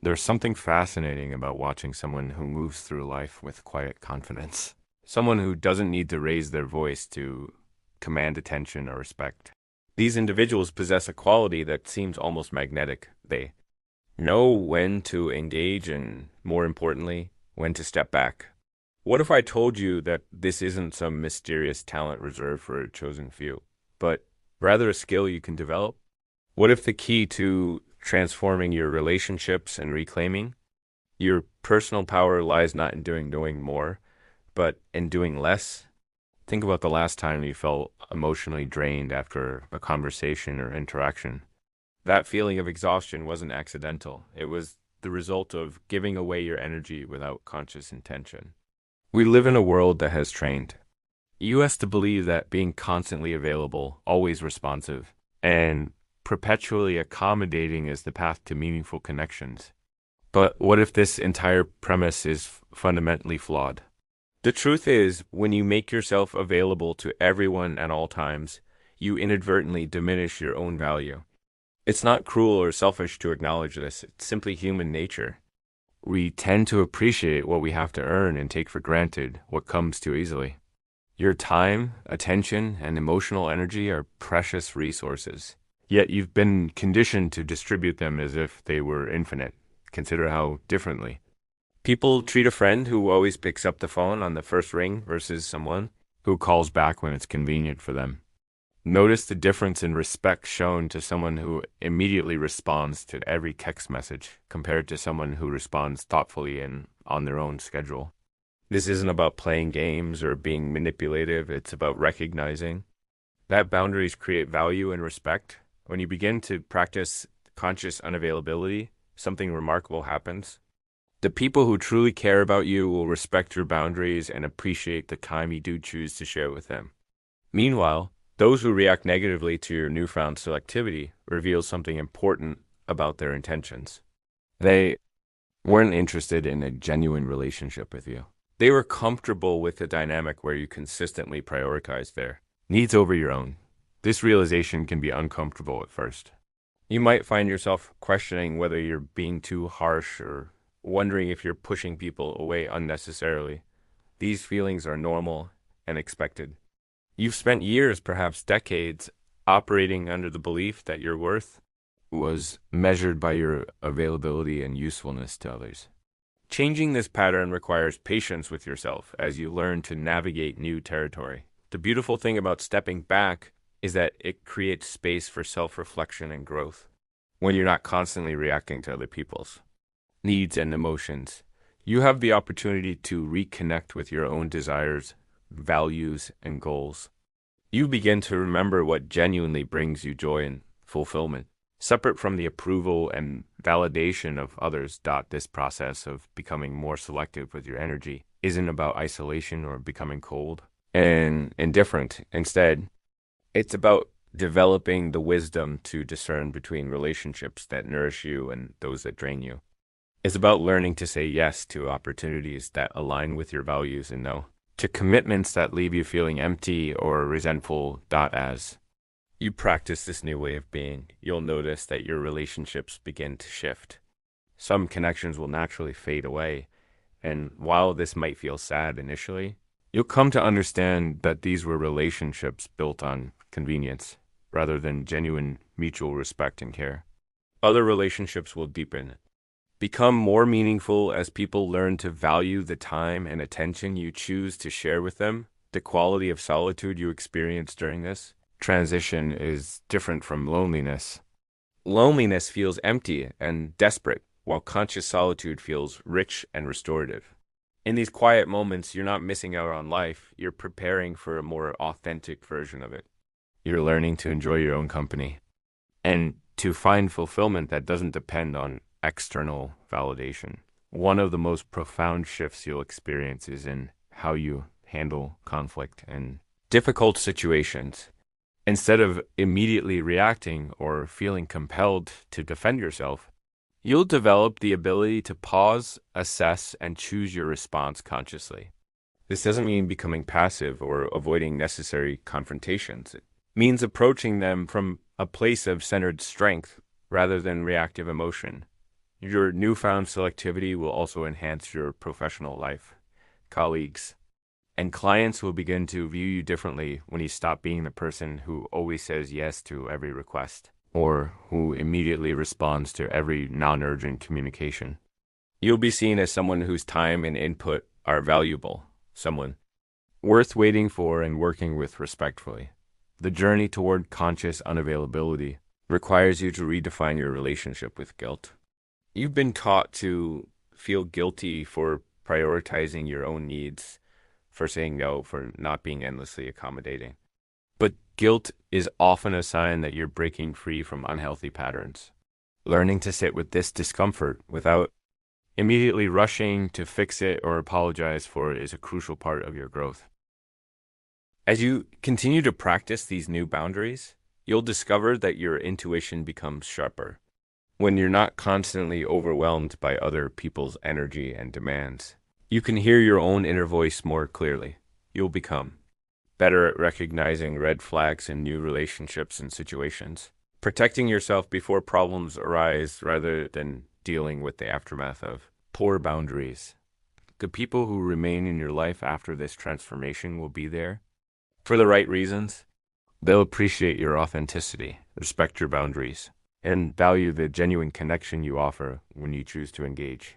There's something fascinating about watching someone who moves through life with quiet confidence. Someone who doesn't need to raise their voice to command attention or respect. These individuals possess a quality that seems almost magnetic. They know when to engage and, more importantly, when to step back. What if I told you that this isn't some mysterious talent reserved for a chosen few, but rather a skill you can develop? What if the key to transforming your relationships and reclaiming your personal power lies not in doing more, but in doing less? Think about the last time you felt emotionally drained after a conversation or interaction. That feeling of exhaustion wasn't accidental. It was the result of giving away your energy without conscious intention. We live in a world that has trained us to believe that being constantly available, always responsive, and perpetually accommodating is the path to meaningful connections. But what if this entire premise is fundamentally flawed? The truth is, when you make yourself available to everyone at all times, you inadvertently diminish your own value. It's not cruel or selfish to acknowledge this, it's simply human nature. We tend to appreciate what we have to earn and take for granted what comes too easily. Your time, attention, and emotional energy are precious resources. Yet you've been conditioned to distribute them as if they were infinite. Consider how differently people treat a friend who always picks up the phone on the first ring versus someone who calls back when it's convenient for them. Notice the difference in respect shown to someone who immediately responds to every text message compared to someone who responds thoughtfully and on their own schedule. This isn't about playing games or being manipulative, it's about recognizing that boundaries create value and respect. When you begin to practice conscious unavailability, something remarkable happens. The people who truly care about you will respect your boundaries and appreciate the time you do choose to share with them. Meanwhile, those who react negatively to your newfound selectivity reveal something important about their intentions. They weren't interested in a genuine relationship with you. They were comfortable with a dynamic where you consistently prioritize their needs over your own. This realization can be uncomfortable at first. You might find yourself questioning whether you're being too harsh or wondering if you're pushing people away unnecessarily. These feelings are normal and expected. You've spent years, perhaps decades, operating under the belief that your worth was measured by your availability and usefulness to others. Changing this pattern requires patience with yourself as you learn to navigate new territory. The beautiful thing about stepping back is that it creates space for self-reflection and growth. When you're not constantly reacting to other people's needs and emotions, you have the opportunity to reconnect with your own desires, values, and goals. You begin to remember what genuinely brings you joy and fulfillment. Separate from the approval and validation of others. This process of becoming more selective with your energy isn't about isolation or becoming cold and indifferent. Instead, it's about developing the wisdom to discern between relationships that nourish you and those that drain you. It's about learning to say yes to opportunities that align with your values and no to commitments that leave you feeling empty or resentful. As you practice this new way of being, you'll notice that your relationships begin to shift. Some connections will naturally fade away, and while this might feel sad initially, you'll come to understand that these were relationships built on convenience rather than genuine mutual respect and care. Other relationships will deepen, become more meaningful as people learn to value the time and attention you choose to share with them. The quality of solitude you experience during this transition is different from loneliness. Loneliness feels empty and desperate, while conscious solitude feels rich and restorative. In these quiet moments, you're not missing out on life, you're preparing for a more authentic version of it. You're learning to enjoy your own company and to find fulfillment that doesn't depend on external validation. One of the most profound shifts you'll experience is in how you handle conflict and difficult situations. Instead of immediately reacting or feeling compelled to defend yourself, you'll develop the ability to pause, assess, and choose your response consciously. This doesn't mean becoming passive or avoiding necessary confrontations. It means approaching them from a place of centered strength rather than reactive emotion. Your newfound selectivity will also enhance your professional life. Colleagues and clients will begin to view you differently when you stop being the person who always says yes to every request or who immediately responds to every non-urgent communication. You'll be seen as someone whose time and input are valuable, someone worth waiting for and working with respectfully. The journey toward conscious unavailability requires you to redefine your relationship with guilt. You've been taught to feel guilty for prioritizing your own needs, for saying no, for not being endlessly accommodating. But guilt is often a sign that you're breaking free from unhealthy patterns. Learning to sit with this discomfort without immediately rushing to fix it or apologize for it is a crucial part of your growth. As you continue to practice these new boundaries, you'll discover that your intuition becomes sharper. When you're not constantly overwhelmed by other people's energy and demands, you can hear your own inner voice more clearly. You'll become better at recognizing red flags in new relationships and situations, protecting yourself before problems arise rather than dealing with the aftermath of poor boundaries. The people who remain in your life after this transformation will be there for the right reasons. They'll appreciate your authenticity, respect your boundaries, and value the genuine connection you offer when you choose to engage.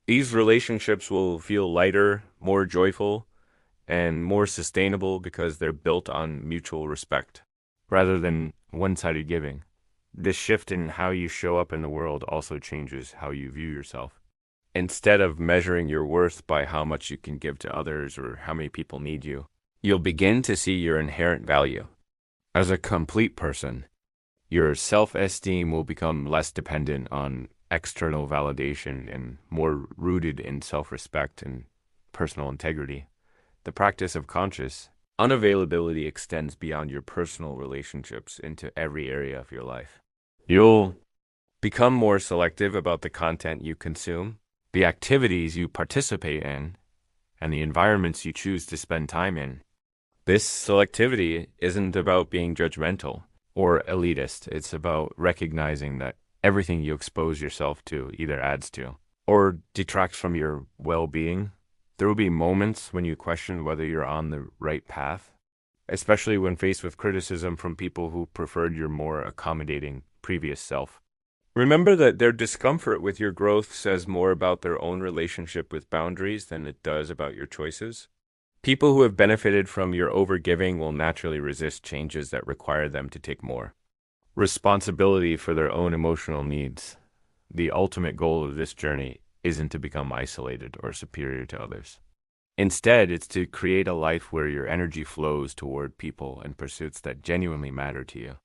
These relationships will feel lighter, more joyful, and more sustainable because they're built on mutual respect rather than one-sided giving. This shift in how you show up in the world also changes how you view yourself. Instead of measuring your worth by how much you can give to others or how many people need you, you'll begin to see your inherent value. As a complete person, your self-esteem will become less dependent on external validation and more rooted in self-respect and personal integrity. The practice of conscious unavailability extends beyond your personal relationships into every area of your life. You'll become more selective about the content you consume, the activities you participate in, and the environments you choose to spend time in. This selectivity isn't about being judgmental or elitist. It's about recognizing that everything you expose yourself to either adds to or detracts from your well-being. There will be moments when you question whether you're on the right path, especially when faced with criticism from people who preferred your more accommodating previous self. Remember that their discomfort with your growth says more about their own relationship with boundaries than it does about your choices. People who have benefited from your overgiving will naturally resist changes that require them to take more responsibility for their own emotional needs. The ultimate goal of this journey isn't to become isolated or superior to others. Instead, it's to create a life where your energy flows toward people and pursuits that genuinely matter to you.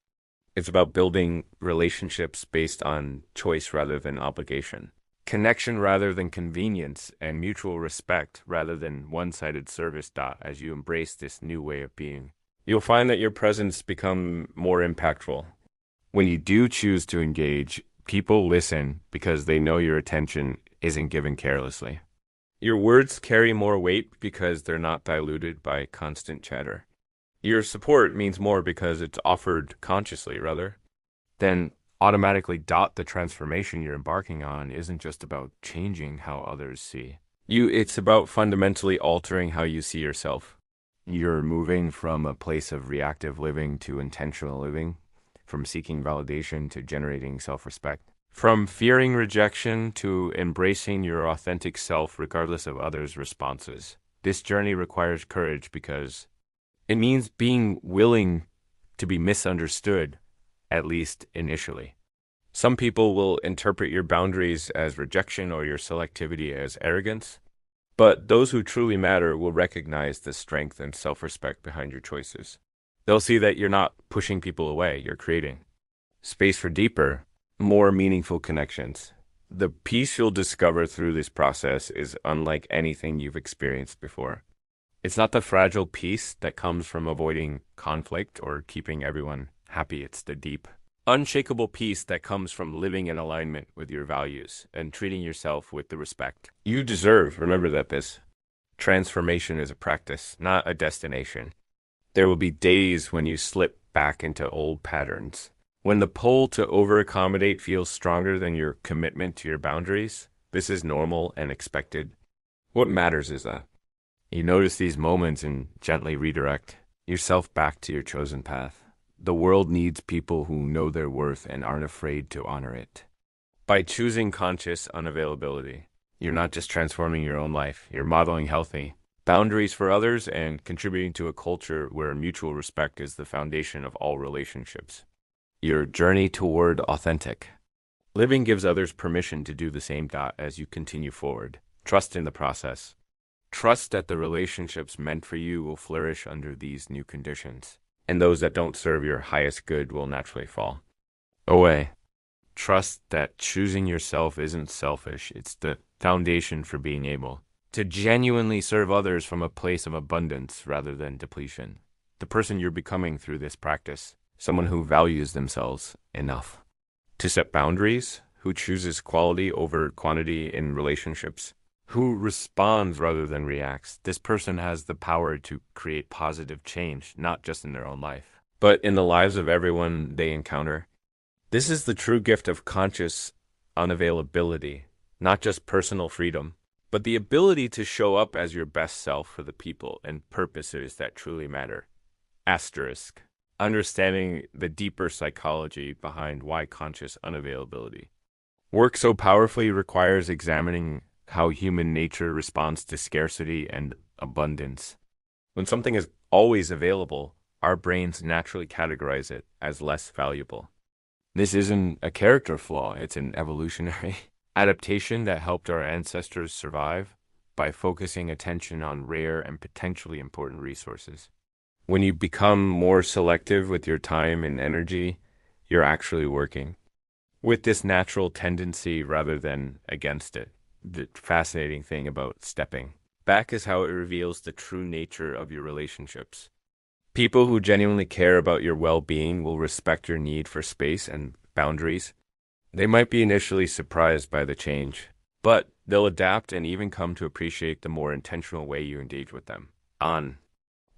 It's about building relationships based on choice rather than obligation, connection rather than convenience, and mutual respect rather than one-sided service. As you embrace this new way of being, you'll find that your presence becomes more impactful. When you do choose to engage, people listen because they know your attention isn't given carelessly. Your words carry more weight because they're not diluted by constant chatter. Your support means more because it's offered consciously, rather than automatically. The transformation you're embarking on isn't just about changing how others see you. It's about fundamentally altering how you see yourself. You're moving from a place of reactive living to intentional living, from seeking validation to generating self-respect, from fearing rejection to embracing your authentic self regardless of others' responses. This journey requires courage because it means being willing to be misunderstood, at least initially. Some people will interpret your boundaries as rejection or your selectivity as arrogance, but those who truly matter will recognize the strength and self-respect behind your choices. They'll see that you're not pushing people away, you're creating space for deeper, more meaningful connections. The peace you'll discover through this process is unlike anything you've experienced before. It's not the fragile peace that comes from avoiding conflict or keeping everyone happy. It's the deep, unshakable peace that comes from living in alignment with your values and treating yourself with the respect you deserve. Remember that this transformation is a practice, not a destination. There will be days when you slip back into old patterns, When the pull to over-accommodate feels stronger than your commitment to your boundaries, this is normal and expected. What matters is that you notice these moments and gently redirect yourself back to your chosen path. The world needs people who know their worth and aren't afraid to honor it. By choosing conscious unavailability, you're not just transforming your own life, you're modeling healthy boundaries for others and contributing to a culture where mutual respect is the foundation of all relationships. Your journey toward authentic living gives others permission to do the same as you continue forward. Trust in the process. Trust that the relationships meant for you will flourish under these new conditions, and those that don't serve your highest good will naturally fall away. Trust that choosing yourself isn't selfish, it's the foundation for being able to genuinely serve others from a place of abundance rather than depletion. The person you're becoming through this practice, someone who values themselves enough to set boundaries, who chooses quality over quantity in relationships, who responds rather than reacts. This person has the power to create positive change, not just in their own life, but in the lives of everyone they encounter. This is the true gift of conscious unavailability, not just personal freedom, but the ability to show up as your best self for the people and purposes that truly matter. Asterisk. Understanding the deeper psychology behind why conscious unavailability work so powerfully requires examining how human nature responds to scarcity and abundance. When something is always available, our brains naturally categorize it as less valuable. This isn't a character flaw, it's an evolutionary adaptation that helped our ancestors survive by focusing attention on rare and potentially important resources. When you become more selective with your time and energy, you're actually working with this natural tendency rather than against it. The fascinating thing about stepping back is how it reveals the true nature of your relationships. People who genuinely care about your well-being will respect your need for space and boundaries. They might be initially surprised by the change, but they'll adapt and even come to appreciate the more intentional way you engage with them. On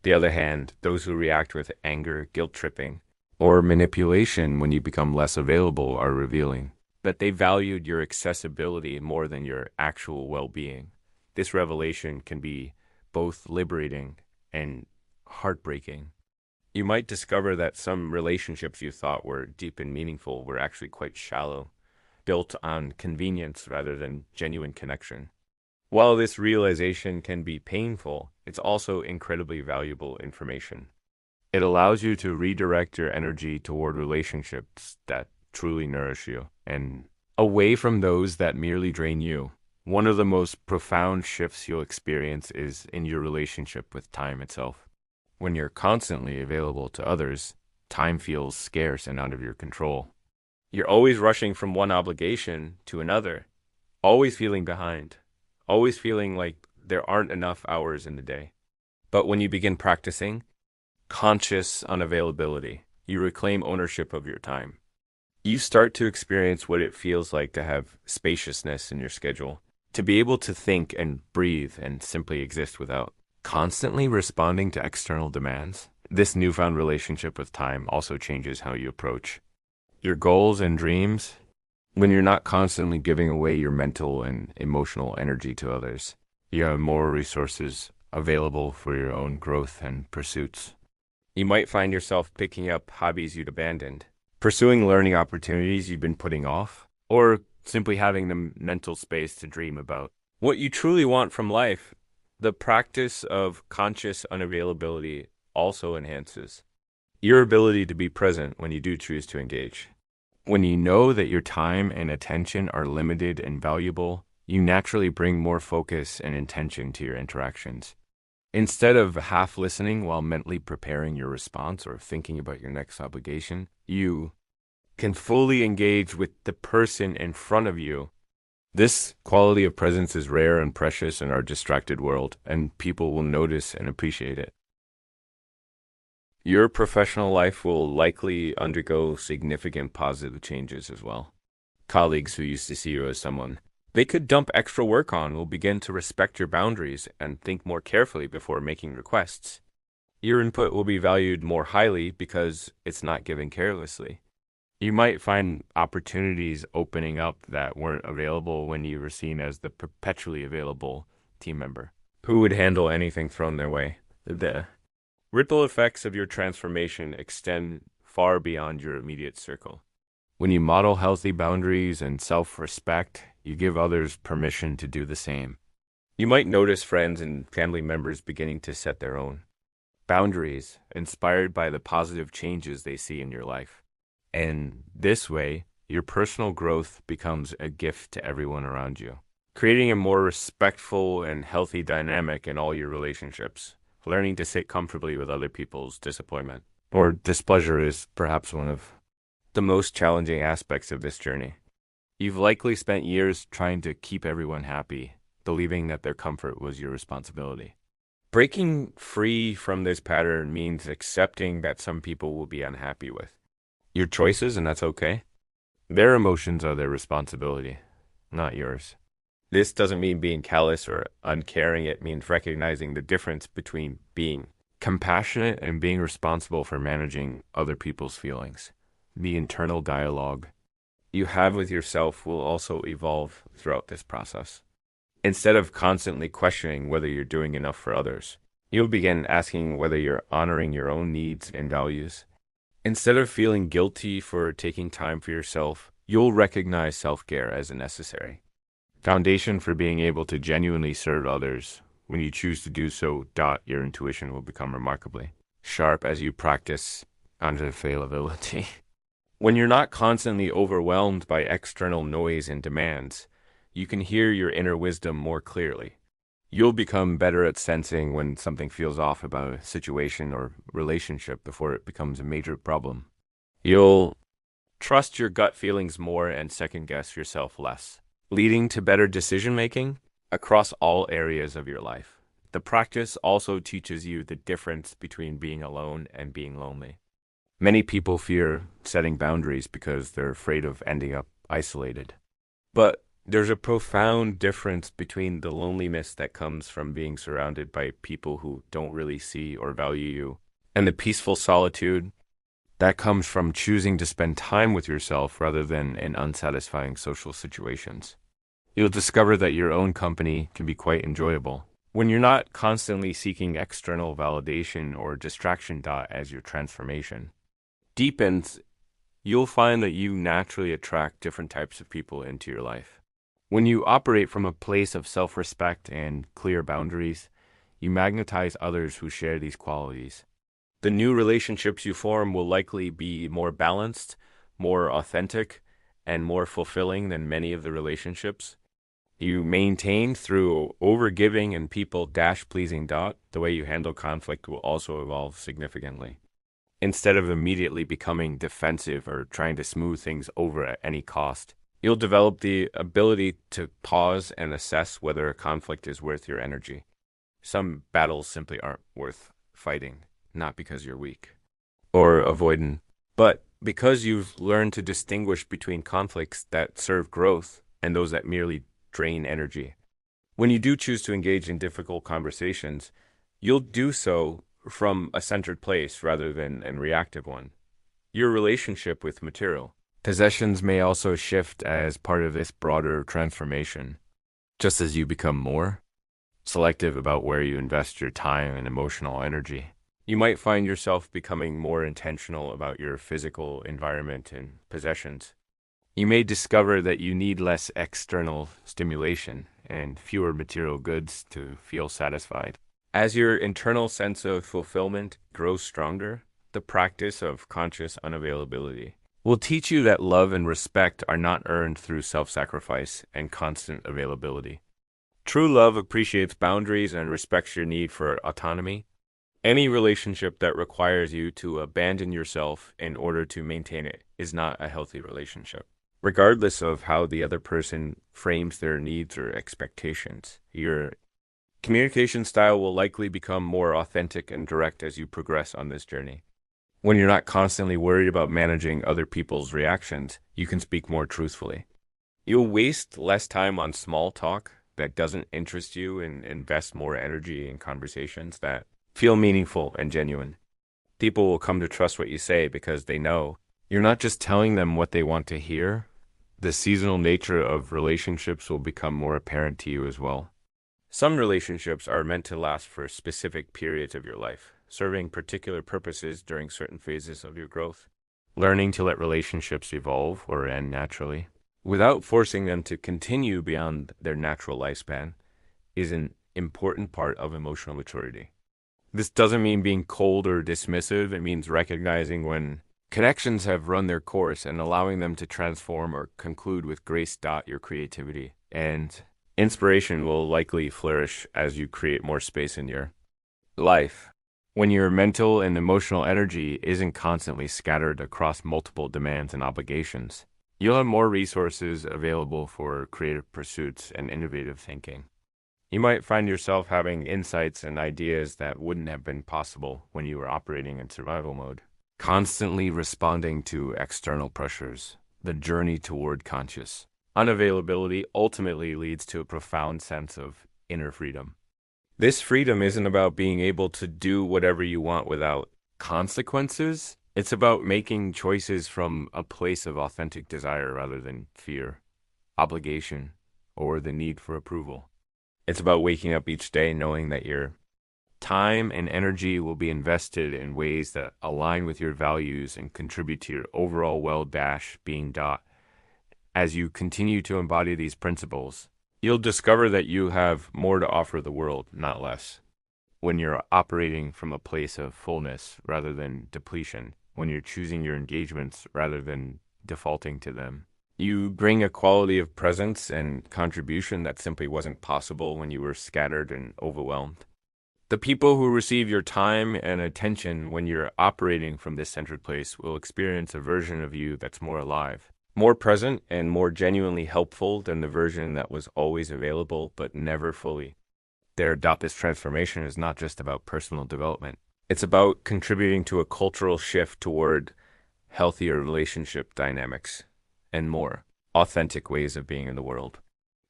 the other hand, those who react with anger, guilt-tripping, or manipulation when you become less available are revealing that they valued your accessibility more than your actual well-being. This revelation can be both liberating and heartbreaking. You might discover that some relationships you thought were deep and meaningful were actually quite shallow, built on convenience rather than genuine connection. While this realization can be painful, it's also incredibly valuable information. It allows you to redirect your energy toward relationships that truly nourish you and away from those that merely drain you. One of the most profound shifts you'll experience is in your relationship with time itself. When you're constantly available to others, time feels scarce and out of your control. You're always rushing from one obligation to another, always feeling behind, always feeling like there aren't enough hours in the day. But when you begin practicing conscious unavailability, you reclaim ownership of your time. You start to experience what it feels like to have spaciousness in your schedule, to be able to think and breathe and simply exist without constantly responding to external demands. This newfound relationship with time also changes how you approach your goals and dreams. When you're not constantly giving away your mental and emotional energy to others, you have more resources available for your own growth and pursuits. You might find yourself picking up hobbies you'd abandoned, pursuing learning opportunities you've been putting off, or simply having the mental space to dream about what you truly want from life. The practice of conscious unavailability also enhances your ability to be present when you do choose to engage. When you know that your time and attention are limited and valuable, you naturally bring more focus and intention to your interactions. Instead of half listening while mentally preparing your response or thinking about your next obligation, you can fully engage with the person in front of you. This quality of presence is rare and precious in our distracted world, and people will notice and appreciate it. Your professional life will likely undergo significant positive changes as well. Colleagues who used to see you as someone they could dump extra work on will begin to respect your boundaries and think more carefully before making requests. Your input will be valued more highly because it's not given carelessly. You might find opportunities opening up that weren't available when you were seen as the perpetually available team member who would handle anything thrown their way. The ripple effects of your transformation extend far beyond your immediate circle. When you model healthy boundaries and self-respect, you give others permission to do the same. You might notice friends and family members beginning to set their own boundaries, inspired by the positive changes they see in your life. And this way, your personal growth becomes a gift to everyone around you, creating a more respectful and healthy dynamic in all your relationships. Learning to sit comfortably with other people's disappointment or displeasure is perhaps one of the most challenging aspects of this journey. You've likely spent years trying to keep everyone happy, believing that their comfort was your responsibility. Breaking free from this pattern means accepting that some people will be unhappy with your choices, and that's okay. Their emotions are their responsibility, not yours. This doesn't mean being callous or uncaring. It means recognizing the difference between being compassionate and being responsible for managing other people's feelings. The internal dialogue you have with yourself will also evolve throughout this process. Instead of constantly questioning whether you're doing enough for others, you'll begin asking whether you're honoring your own needs and values. Instead of feeling guilty for taking time for yourself, you'll recognize self-care as a necessary foundation for being able to genuinely serve others. When you choose to do so, your intuition will become remarkably sharp as you practice unavailability. When you're not constantly overwhelmed by external noise and demands, you can hear your inner wisdom more clearly. You'll become better at sensing when something feels off about a situation or relationship before it becomes a major problem. You'll trust your gut feelings more and second-guess yourself less, leading to better decision-making across all areas of your life. The practice also teaches you the difference between being alone and being lonely. Many people fear setting boundaries because they're afraid of ending up isolated. But there's a profound difference between the loneliness that comes from being surrounded by people who don't really see or value you, and the peaceful solitude that comes from choosing to spend time with yourself rather than in unsatisfying social situations. You'll discover that your own company can be quite enjoyable when you're not constantly seeking external validation or distraction. As your transformation deepens, you'll find that you naturally attract different types of people into your life. When you operate from a place of self-respect and clear boundaries, you magnetize others who share these qualities. The new relationships you form will likely be more balanced, more authentic, and more fulfilling than many of the relationships you maintain through overgiving and people-pleasing. The way you handle conflict will also evolve significantly. Instead of immediately becoming defensive or trying to smooth things over at any cost, you'll develop the ability to pause and assess whether a conflict is worth your energy. Some battles simply aren't worth fighting, not because you're weak or avoidant, but because you've learned to distinguish between conflicts that serve growth and those that merely drain energy. When you do choose to engage in difficult conversations, you'll do so from a centered place rather than a reactive one. Your relationship with material possessions may also shift as part of this broader transformation. Just as you become more selective about where you invest your time and emotional energy, you might find yourself becoming more intentional about your physical environment and possessions. You may discover that you need less external stimulation and fewer material goods to feel satisfied. As your internal sense of fulfillment grows stronger, the practice of conscious unavailability will teach you that love and respect are not earned through self-sacrifice and constant availability. True love appreciates boundaries and respects your need for autonomy. Any relationship that requires you to abandon yourself in order to maintain it is not a healthy relationship. Regardless of how the other person frames their needs or expectations, your communication style will likely become more authentic and direct as you progress on this journey. When you're not constantly worried about managing other people's reactions, you can speak more truthfully. You'll waste less time on small talk that doesn't interest you and invest more energy in conversations that feel meaningful and genuine. People will come to trust what you say because they know You're not just telling them what they want to hear. The seasonal nature of relationships will become more apparent to you as well. Some relationships are meant to last for specific periods of your life, serving particular purposes during certain phases of your growth. Learning to let relationships evolve or end naturally, without forcing them to continue beyond their natural lifespan, is an important part of emotional maturity. This doesn't mean being cold or dismissive. It means recognizing when connections have run their course and allowing them to transform or conclude with grace. Your creativity and inspiration will likely flourish as you create more space in your life. When your mental and emotional energy isn't constantly scattered across multiple demands and obligations, you'll have more resources available for creative pursuits and innovative thinking. You might find yourself having insights and ideas that wouldn't have been possible when you were operating in survival mode. Constantly responding to external pressures, the journey toward conscious unavailability ultimately leads to a profound sense of inner freedom. This freedom isn't about being able to do whatever you want without consequences. It's about making choices from a place of authentic desire rather than fear, obligation, or the need for approval. It's about waking up each day knowing that your time and energy will be invested in ways that align with your values and contribute to your overall well-being. As you continue to embody these principles, you'll discover that you have more to offer the world, not less. When you're operating from a place of fullness rather than depletion, when you're choosing your engagements rather than defaulting to them, you bring a quality of presence and contribution that simply wasn't possible when you were scattered and overwhelmed. The people who receive your time and attention when you're operating from this centered place will experience a version of you that's more alive, more present, and more genuinely helpful than the version that was always available but never fully. This transformation is not just about personal development. It's about contributing to a cultural shift toward healthier relationship dynamics and more authentic ways of being in the world.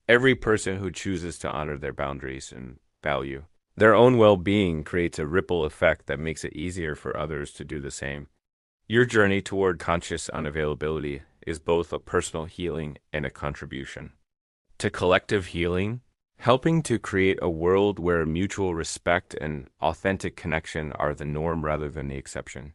Every person who chooses to honor their boundaries and value their own well-being creates a ripple effect that makes it easier for others to do the same. Your journey toward conscious unavailability is both a personal healing and a contribution to collective healing, helping to create a world where mutual respect and authentic connection are the norm rather than the exception.